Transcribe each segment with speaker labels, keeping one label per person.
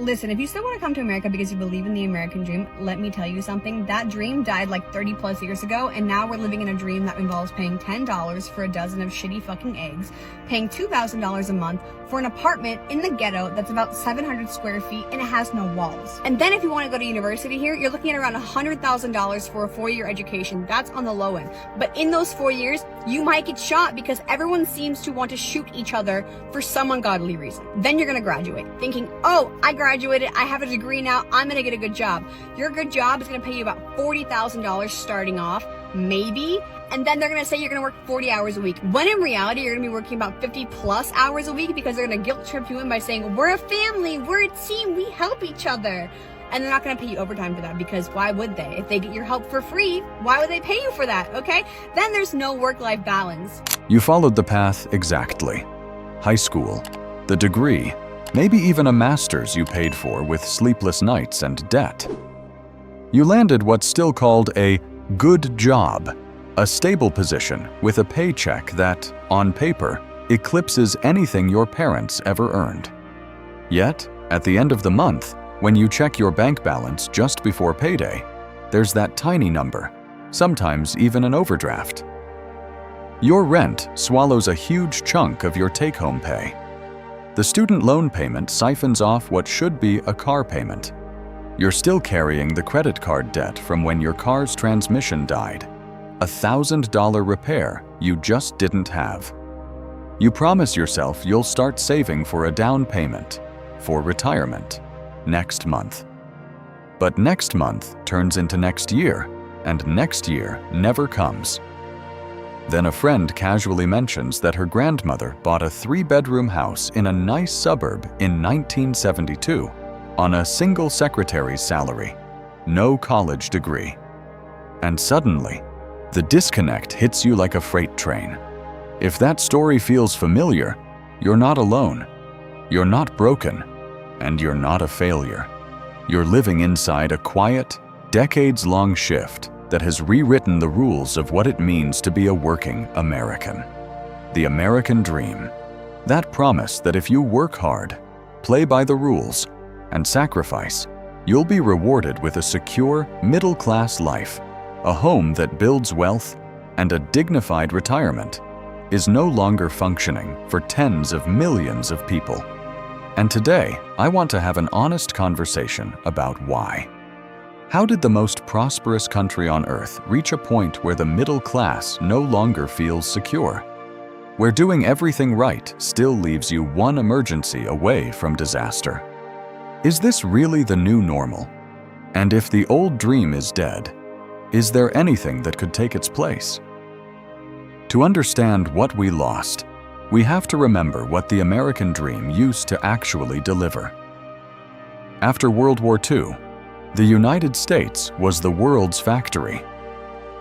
Speaker 1: Listen, if you still want to come to America because you believe in the American dream, let me tell you something. That dream died like 30 plus years ago, and now we're living in a dream that involves paying $10 for a dozen of shitty fucking eggs, paying $2,000 a month for an apartment in the ghetto that's about 700 square feet and it has no walls. And then if you want to go to university here, you're looking at around $100,000 for a 4-year education. That's on the low end. But in those 4 years, you might get shot because everyone seems to want to shoot each other for some ungodly reason. Then you're going to graduate thinking, oh, I graduated, I have a degree now, I'm going to get a good job. Your good job is going to pay you about $40,000 starting off, maybe, and then they're going to say you're going to work 40 hours a week. When in reality, you're going to be working about 50 plus hours a week because they're going to guilt trip you in by saying, we're a family, we're a team, we help each other. And they're not going to pay you overtime for that because why would they? If they get your help for free, why would they pay you for that, okay? Then there's no work-life balance.
Speaker 2: You followed the path exactly. High school, the degree, maybe even a master's you paid for with sleepless nights and debt. You landed what's still called a good job, a stable position with a paycheck that, on paper, eclipses anything your parents ever earned. Yet, at the end of the month, when you check your bank balance just before payday, there's that tiny number, sometimes even an overdraft. Your rent swallows a huge chunk of your take-home pay. The student loan payment siphons off what should be a car payment. You're still carrying the credit card debt from when your car's transmission died, a $1,000 repair you just didn't have. You promise yourself you'll start saving for a down payment, for retirement, next month. But next month turns into next year, and next year never comes. Then a friend casually mentions that her grandmother bought a 3-bedroom house in a nice suburb in 1972 on a single secretary's salary, no college degree. And suddenly, the disconnect hits you like a freight train. If that story feels familiar, you're not alone. You're not broken, and you're not a failure. You're living inside a quiet, decades-long shift that has rewritten the rules of what it means to be a working American. The American dream. That promise that if you work hard, play by the rules, and sacrifice, you'll be rewarded with a secure, middle-class life, a home that builds wealth, and a dignified retirement, is no longer functioning for tens of millions of people. And today, I want to have an honest conversation about why. How did the most prosperous country on earth reach a point where the middle class no longer feels secure? Where doing everything right still leaves you one emergency away from disaster? Is this really the new normal? And if the old dream is dead, is there anything that could take its place? To understand what we lost, we have to remember what the American dream used to actually deliver. After World War II, the United States was the world's factory.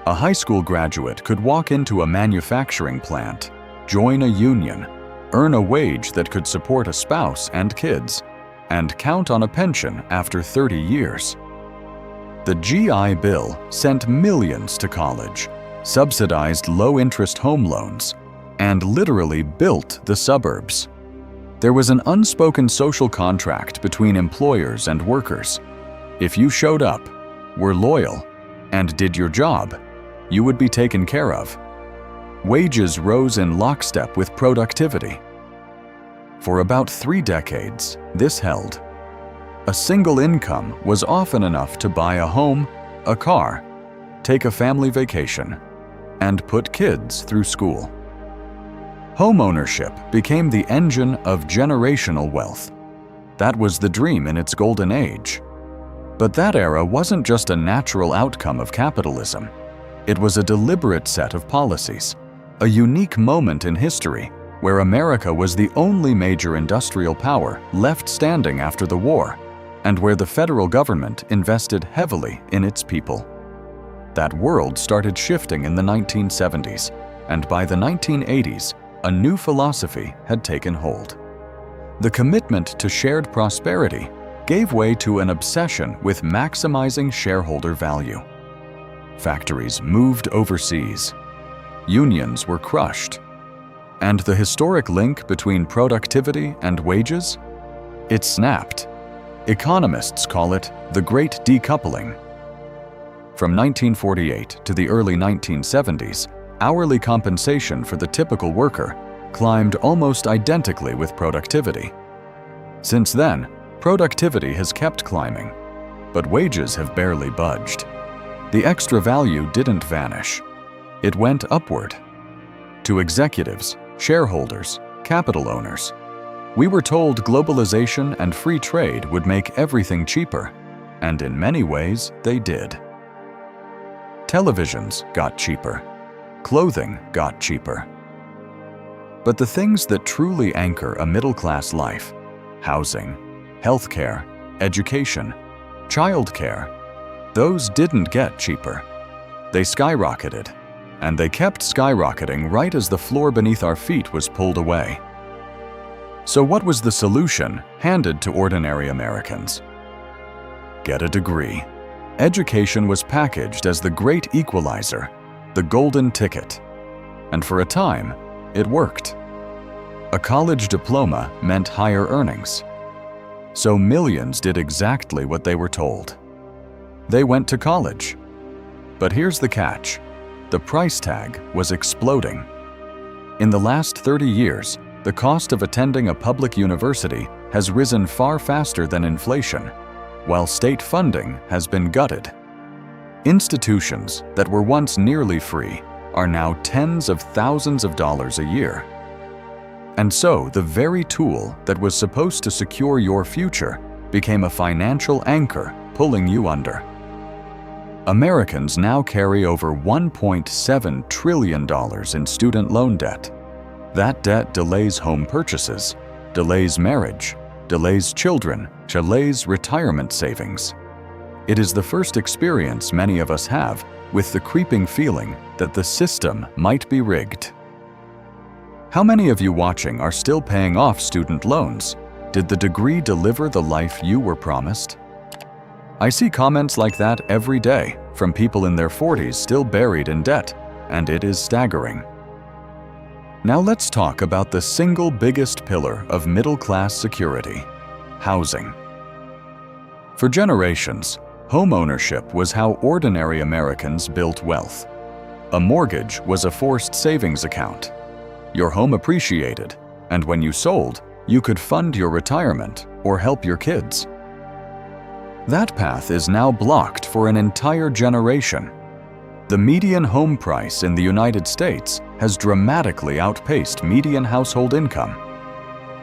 Speaker 2: A high school graduate could walk into a manufacturing plant, join a union, earn a wage that could support a spouse and kids, and count on a pension after 30 years. The GI Bill sent millions to college, subsidized low-interest home loans, and literally built the suburbs. There was an unspoken social contract between employers and workers. If you showed up, were loyal, and did your job, you would be taken care of. Wages rose in lockstep with productivity. For about 3 decades, this held. A single income was often enough to buy a home, a car, take a family vacation, and put kids through school. Homeownership became the engine of generational wealth. That was the dream in its golden age. But that era wasn't just a natural outcome of capitalism. It was a deliberate set of policies, a unique moment in history where America was the only major industrial power left standing after the war, and where the federal government invested heavily in its people. That world started shifting in the 1970s, and by the 1980s, a new philosophy had taken hold. The commitment to shared prosperity gave way to an obsession with maximizing shareholder value. Factories moved overseas. Unions were crushed. And the historic link between productivity and wages? It snapped. Economists call it the Great Decoupling. From 1948 to the early 1970s, hourly compensation for the typical worker climbed almost identically with productivity. Since then, productivity has kept climbing, but wages have barely budged. The extra value didn't vanish. It went upward. To executives, shareholders, capital owners, we were told globalization and free trade would make everything cheaper, and in many ways they did. Televisions got cheaper. Clothing got cheaper. But the things that truly anchor a middle-class life, housing, healthcare, education, childcare, those didn't get cheaper. They skyrocketed, and they kept skyrocketing right as the floor beneath our feet was pulled away. So what was the solution handed to ordinary Americans? Get a degree. Education was packaged as the great equalizer, the golden ticket. And for a time, it worked. A college diploma meant higher earnings. So millions did exactly what they were told. They went to college. But here's the catch. The price tag was exploding. In the last 30 years, the cost of attending a public university has risen far faster than inflation, while state funding has been gutted. Institutions that were once nearly free are now tens of thousands of dollars a year. And so the very tool that was supposed to secure your future became a financial anchor pulling you under. Americans now carry over $1.7 trillion in student loan debt. That debt delays home purchases, delays marriage, delays children, delays retirement savings. It is the first experience many of us have with the creeping feeling that the system might be rigged. How many of you watching are still paying off student loans? Did the degree deliver the life you were promised? I see comments like that every day from people in their 40s still buried in debt, and it is staggering. Now let's talk about the single biggest pillar of middle-class security: housing. For generations, home ownership was how ordinary Americans built wealth. A mortgage was a forced savings account. Your home appreciated, and when you sold, you could fund your retirement or help your kids. That path is now blocked for an entire generation. The median home price in the United States has dramatically outpaced median household income.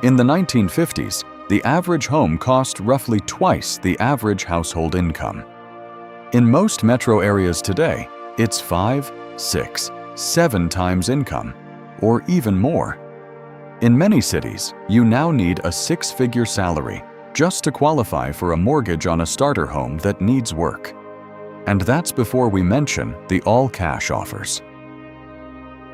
Speaker 2: In the 1950s, the average home cost roughly twice the average household income. In most metro areas today, it's 5, 6, 7 times income, or even more. In many cities, you now need a 6-figure salary just to qualify for a mortgage on a starter home that needs work. And that's before we mention the all-cash offers.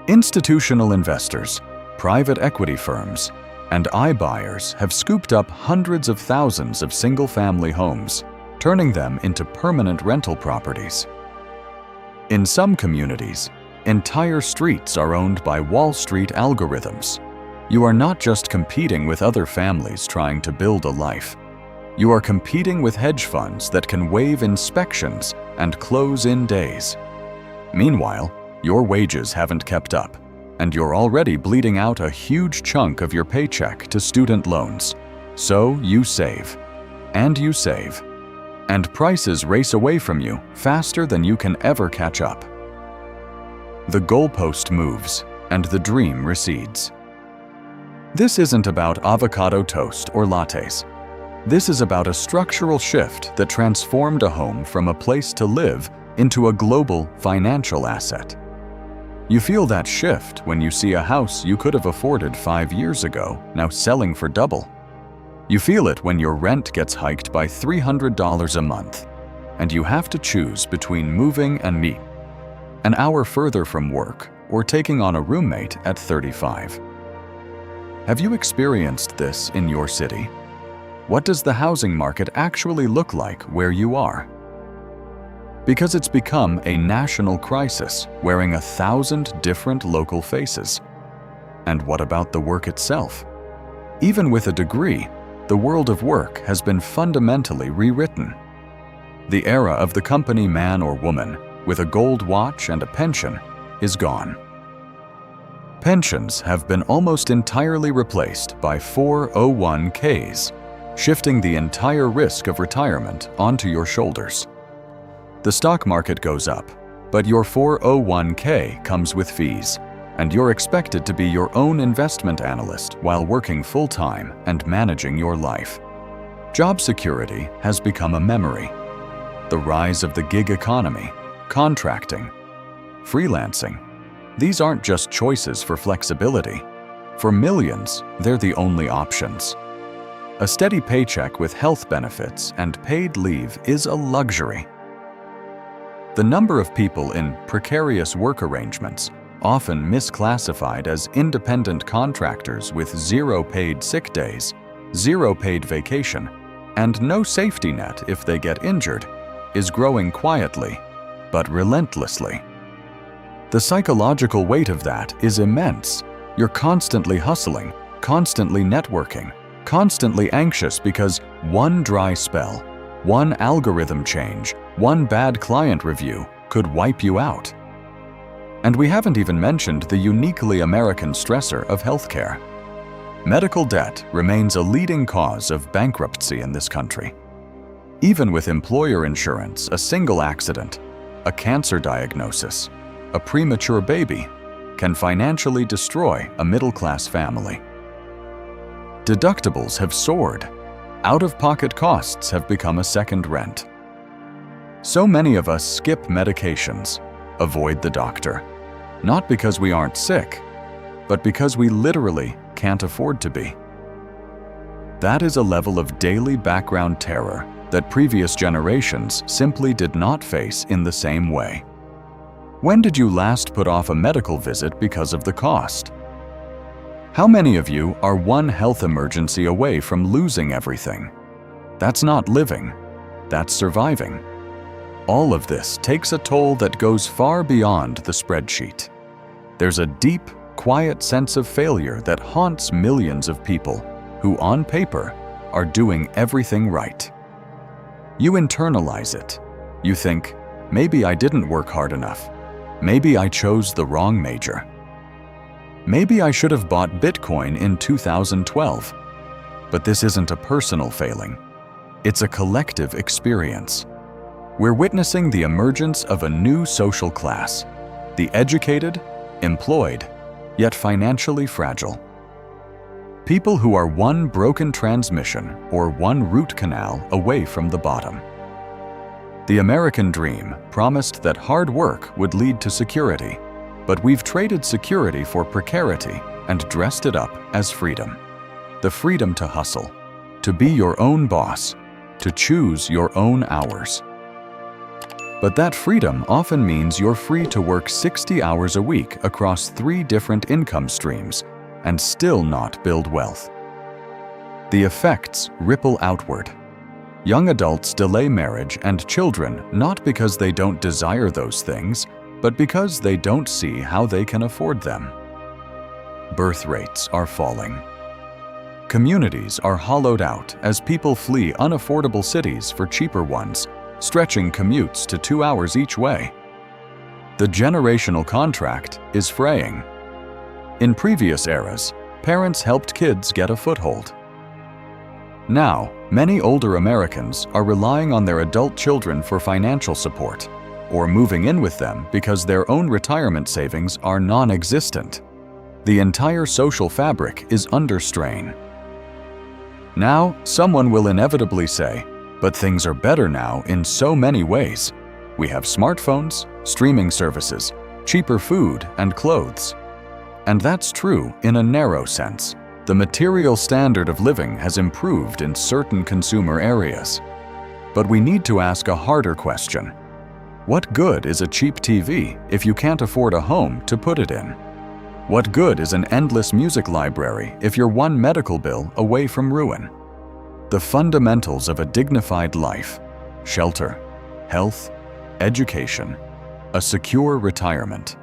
Speaker 2: Institutional investors, private equity firms, and iBuyers have scooped up hundreds of thousands of single-family homes, turning them into permanent rental properties. In some communities, entire streets are owned by Wall Street algorithms. You are not just competing with other families trying to build a life. You are competing with hedge funds that can waive inspections and close in days. Meanwhile, your wages haven't kept up, and you're already bleeding out a huge chunk of your paycheck to student loans. So you save, and you save, and prices race away from you faster than you can ever catch up. The goalpost moves, and the dream recedes. This isn't about avocado toast or lattes. This is about a structural shift that transformed a home from a place to live into a global financial asset. You feel that shift when you see a house you could have afforded 5 years ago now selling for double. You feel it when your rent gets hiked by $300 a month, and you have to choose between moving and me, an hour further from work, or taking on a roommate at 35. Have you experienced this in your city? What does the housing market actually look like where you are? Because it's become a national crisis wearing 1,000 different local faces. And what about the work itself? Even with a degree, the world of work has been fundamentally rewritten. The era of the company man or woman with a gold watch and a pension is gone. Pensions have been almost entirely replaced by 401ks, shifting the entire risk of retirement onto your shoulders. The stock market goes up, but your 401k comes with fees, and you're expected to be your own investment analyst while working full-time and managing your life. Job security has become a memory. The rise of the gig economy, contracting, freelancing, these aren't just choices for flexibility. For millions, they're the only options. A steady paycheck with health benefits and paid leave is a luxury. The number of people in precarious work arrangements, often misclassified as independent contractors with 0 paid sick days, 0 paid vacation, and no safety net if they get injured, is growing quietly, but relentlessly. The psychological weight of that is immense. You're constantly hustling, constantly networking, constantly anxious because one dry spell, one algorithm change, one bad client review could wipe you out. And we haven't even mentioned the uniquely American stressor of healthcare. Medical debt remains a leading cause of bankruptcy in this country. Even with employer insurance, a single accident, a cancer diagnosis, a premature baby can financially destroy a middle-class family. Deductibles have soared. Out-of-pocket costs have become a second rent. So many of us skip medications, avoid the doctor, not because we aren't sick, but because we literally can't afford to be. That is a level of daily background terror that previous generations simply did not face in the same way. When did you last put off a medical visit because of the cost? How many of you are one health emergency away from losing everything? That's not living, that's surviving. All of this takes a toll that goes far beyond the spreadsheet. There's a deep, quiet sense of failure that haunts millions of people who, on paper, are doing everything right. You internalize it. You think, maybe I didn't work hard enough. Maybe I chose the wrong major. Maybe I should have bought Bitcoin in 2012. But this isn't a personal failing. It's a collective experience. We're witnessing the emergence of a new social class, the educated, employed, yet financially fragile. People who are one broken transmission or one root canal away from the bottom. The American dream promised that hard work would lead to security, but we've traded security for precarity and dressed it up as freedom. The freedom to hustle, to be your own boss, to choose your own hours. But that freedom often means you're free to work 60 hours a week across 3 different income streams and still not build wealth. The effects ripple outward. Young adults delay marriage and children not because they don't desire those things, but because they don't see how they can afford them. Birth rates are falling. Communities are hollowed out as people flee unaffordable cities for cheaper ones, stretching commutes to 2 hours each way. The generational contract is fraying. In previous eras, parents helped kids get a foothold. Now, many older Americans are relying on their adult children for financial support, or moving in with them because their own retirement savings are non-existent. The entire social fabric is under strain. Now, someone will inevitably say, but things are better now in so many ways. We have smartphones, streaming services, cheaper food and clothes. And that's true in a narrow sense. The material standard of living has improved in certain consumer areas. But we need to ask a harder question. What good is a cheap TV if you can't afford a home to put it in? What good is an endless music library if you're one medical bill away from ruin? The fundamentals of a dignified life, shelter, health, education, a secure retirement.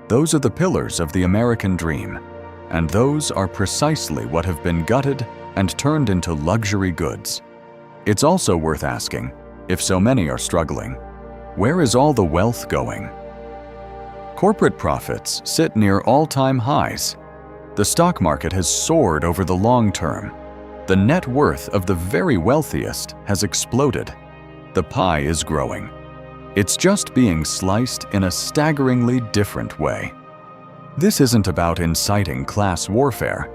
Speaker 2: Those are the pillars of the American dream, and those are precisely what have been gutted and turned into luxury goods. It's also worth asking, if so many are struggling, where is all the wealth going? Corporate profits sit near all-time highs. The stock market has soared over the long term. The net worth of the very wealthiest has exploded. The pie is growing. It's just being sliced in a staggeringly different way. This isn't about inciting class warfare.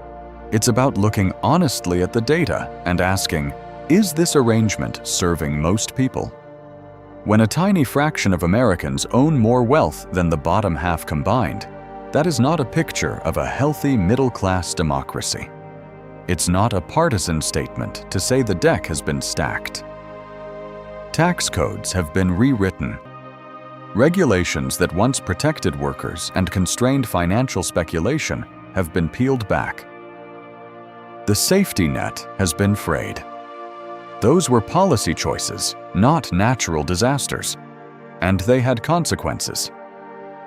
Speaker 2: It's about looking honestly at the data and asking, is this arrangement serving most people? When a tiny fraction of Americans own more wealth than the bottom half combined, that is not a picture of a healthy middle-class democracy. It's not a partisan statement to say the deck has been stacked. Tax codes have been rewritten. Regulations that once protected workers and constrained financial speculation have been peeled back. The safety net has been frayed. Those were policy choices, not natural disasters, and they had consequences.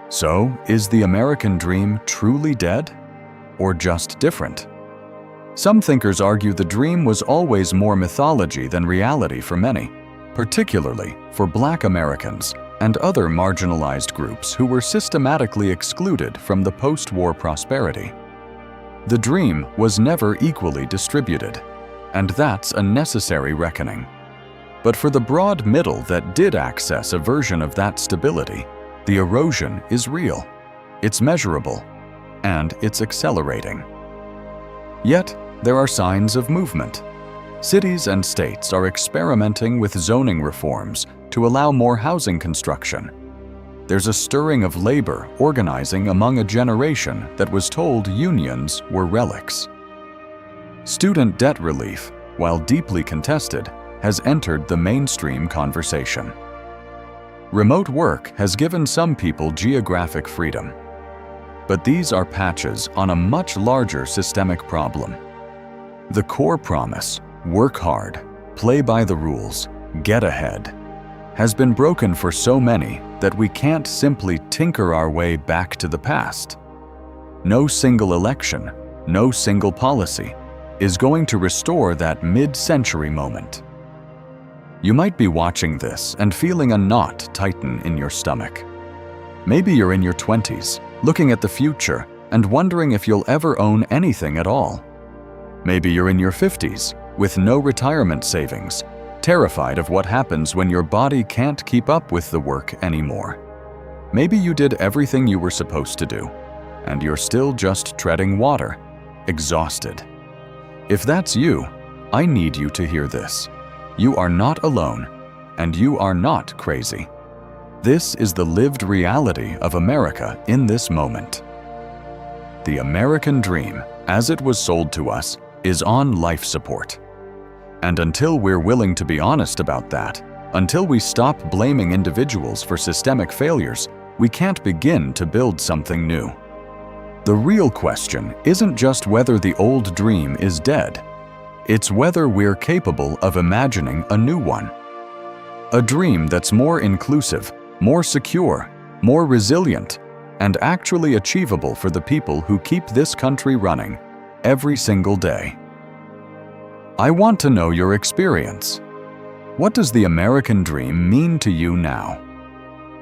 Speaker 2: So, is the American dream truly dead, or just different? Some thinkers argue the dream was always more mythology than reality for many, particularly for Black Americans and other marginalized groups who were systematically excluded from the post-war prosperity. The dream was never equally distributed, and that's a necessary reckoning. But for the broad middle that did access a version of that stability, the erosion is real, it's measurable, and it's accelerating. Yet, there are signs of movement. Cities and states are experimenting with zoning reforms to allow more housing construction. There's a stirring of labor organizing among a generation that was told unions were relics. Student debt relief, while deeply contested, has entered the mainstream conversation. Remote work has given some people geographic freedom. But these are patches on a much larger systemic problem. The core promise, work hard, play by the rules, get ahead, has been broken for so many that we can't simply tinker our way back to the past. No single election, no single policy is going to restore that mid-century moment. You might be watching this and feeling a knot tighten in your stomach. Maybe you're in your 20s, looking at the future and wondering if you'll ever own anything at all. Maybe you're in your 50s, with no retirement savings, terrified of what happens when your body can't keep up with the work anymore. Maybe you did everything you were supposed to do, and you're still just treading water, exhausted. If that's you, I need you to hear this. You are not alone, and you are not crazy. This is the lived reality of America in this moment. The American dream, as it was sold to us, is on life support. And until we're willing to be honest about that, until we stop blaming individuals for systemic failures, we can't begin to build something new. The real question isn't just whether the old dream is dead. It's whether we're capable of imagining a new one. A dream that's more inclusive, more secure, more resilient, and actually achievable for the people who keep this country running every single day. I want to know your experience. What does the American dream mean to you now?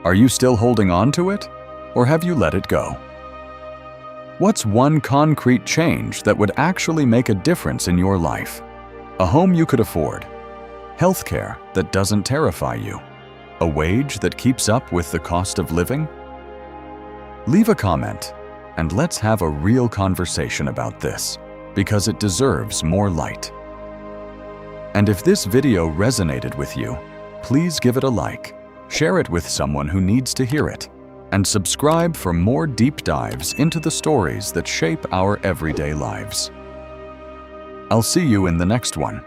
Speaker 2: Are you still holding on to it, or have you let it go? What's one concrete change that would actually make a difference in your life? A home you could afford, healthcare that doesn't terrify you, a wage that keeps up with the cost of living? Leave a comment, and let's have a real conversation about this, because it deserves more light. And if this video resonated with you, please give it a like, share it with someone who needs to hear it, and subscribe for more deep dives into the stories that shape our everyday lives. I'll see you in the next one.